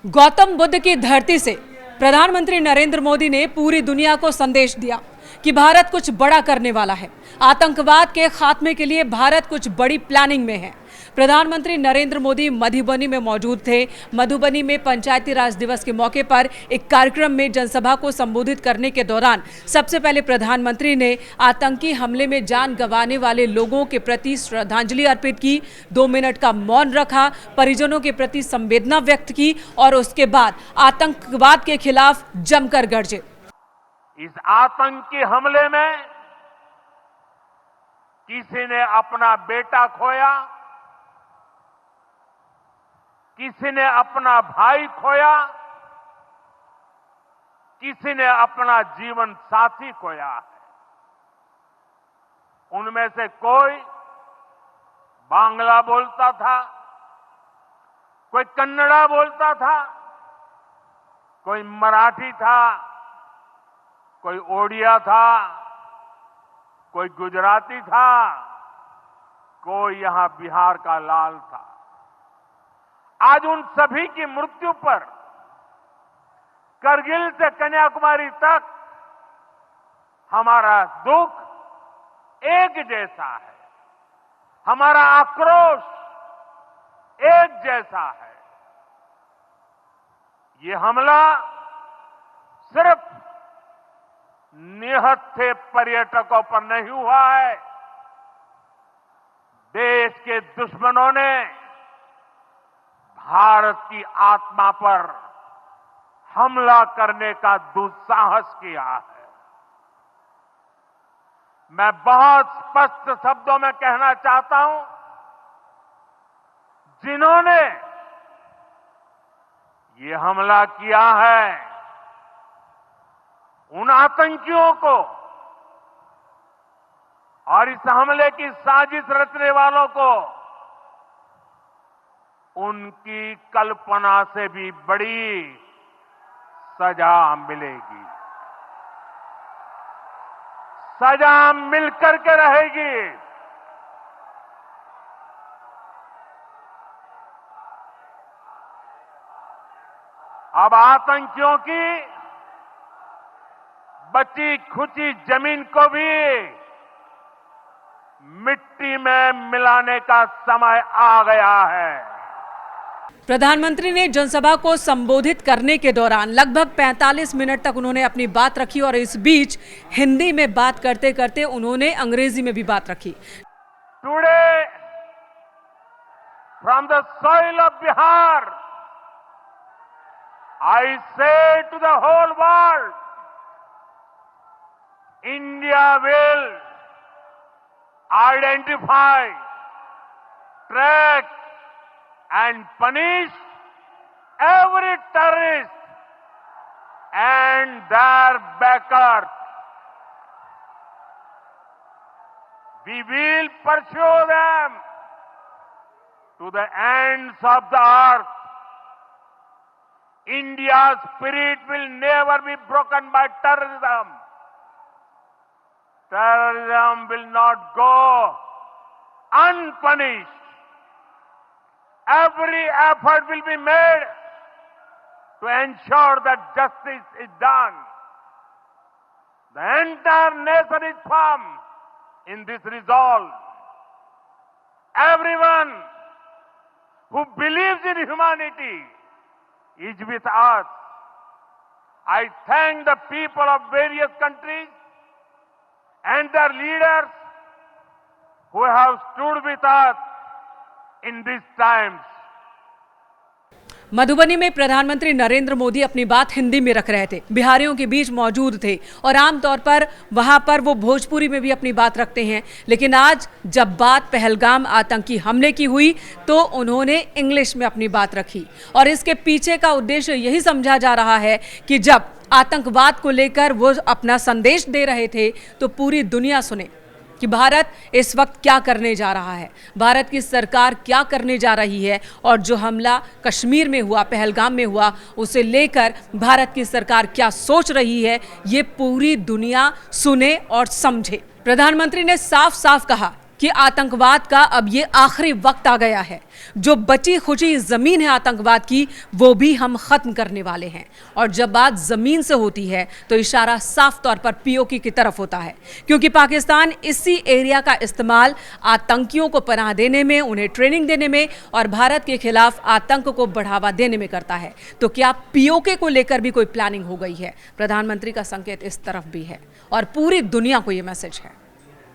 गौतम बुद्ध की धरती से प्रधानमंत्री नरेंद्र मोदी ने पूरी दुनिया को संदेश दिया कि भारत कुछ बड़ा करने वाला है। आतंकवाद के खात्मे के लिए भारत कुछ बड़ी प्लानिंग में है। प्रधानमंत्री नरेंद्र मोदी मधुबनी में मौजूद थे। मधुबनी में पंचायती राज दिवस के मौके पर एक कार्यक्रम में जनसभा को संबोधित करने के दौरान सबसे पहले प्रधानमंत्री ने आतंकी हमले में जान गंवाने वाले लोगों के प्रति श्रद्धांजलि अर्पित की, 2 मिनट का मौन रखा, परिजनों के प्रति संवेदना व्यक्त की और उसके बाद आतंकवाद के खिलाफ जमकर गरजे। इस आतंकी हमले में किसी ने अपना बेटा खोया, किसी ने अपना भाई खोया, किसी ने अपना जीवन साथी खोया है। उनमें से कोई बांग्ला बोलता था, कोई कन्नड़ा बोलता था, कोई मराठी था, कोई ओडिया था, कोई गुजराती था, कोई यहां बिहार का लाल था। आज उन सभी की मृत्यु पर करगिल से कन्याकुमारी तक हमारा दुख एक जैसा है, हमारा आक्रोश एक जैसा है। ये हमला सिर्फ निहत्थे पर्यटकों पर नहीं हुआ है, देश के दुश्मनों ने भारत की आत्मा पर हमला करने का दुस्साहस किया है। मैं बहुत स्पष्ट शब्दों में कहना चाहता हूं, जिन्होंने ये हमला किया है, उन आतंकियों को और इस हमले की साजिश रचने वालों को उनकी कल्पना से भी बड़ी सजा मिलेगी। सजा मिलकर के रहेगी। अब आतंकियों की बची खुची जमीन को भी मिट्टी में मिलाने का समय आ गया है। प्रधानमंत्री ने जनसभा को संबोधित करने के दौरान लगभग 45 मिनट तक उन्होंने अपनी बात रखी और इस बीच हिंदी में बात करते करते उन्होंने अंग्रेजी में भी बात रखी। Today from the soil of Bihar I say to the whole world, India will identify, track and punish every terrorist and their backers. We will pursue them to the ends of the earth. India's spirit will never be broken by terrorism. Terrorism will not go unpunished. Every effort will be made to ensure that justice is done. The entire nation is firm in this resolve. Everyone who believes in humanity is with us. I thank the people of various countries and their leaders who have stood with us in these times. Madhubani में प्रधानमंत्री नरेंद्र मोदी अपनी बात हिंदी में रख रहे थे, बिहारियों के बीच मौजूद थे और आमतौर पर वहां पर वो भोजपुरी में भी अपनी बात रखते हैं, लेकिन आज जब बात पहलगाम आतंकी हमले की हुई तो उन्होंने इंग्लिश में अपनी बात रखी और इसके पीछे का उद्देश्य यही समझा जा रहा है कि जब आतंकवाद को लेकर वो अपना संदेश दे रहे थे तो पूरी दुनिया सुने कि भारत इस वक्त क्या करने जा रहा है, भारत की सरकार क्या करने जा रही है और जो हमला कश्मीर में हुआ, पहलगाम में हुआ, उसे लेकर भारत की सरकार क्या सोच रही है, ये पूरी दुनिया सुने और समझे। प्रधानमंत्री ने साफ साफ कहा कि आतंकवाद का अब ये आखिरी वक्त आ गया है। जो बची खुची जमीन है आतंकवाद की, वो भी हम खत्म करने वाले हैं। और जब बात जमीन से होती है तो इशारा साफ तौर पर पीओके की तरफ होता है, क्योंकि पाकिस्तान इसी एरिया का इस्तेमाल आतंकियों को पनाह देने में, उन्हें ट्रेनिंग देने में और भारत के खिलाफ आतंक को बढ़ावा देने में करता है। तो क्या पीओके को लेकर भी कोई प्लानिंग हो गई है? प्रधानमंत्री का संकेत इस तरफ भी है और पूरी दुनिया को यह मैसेज है।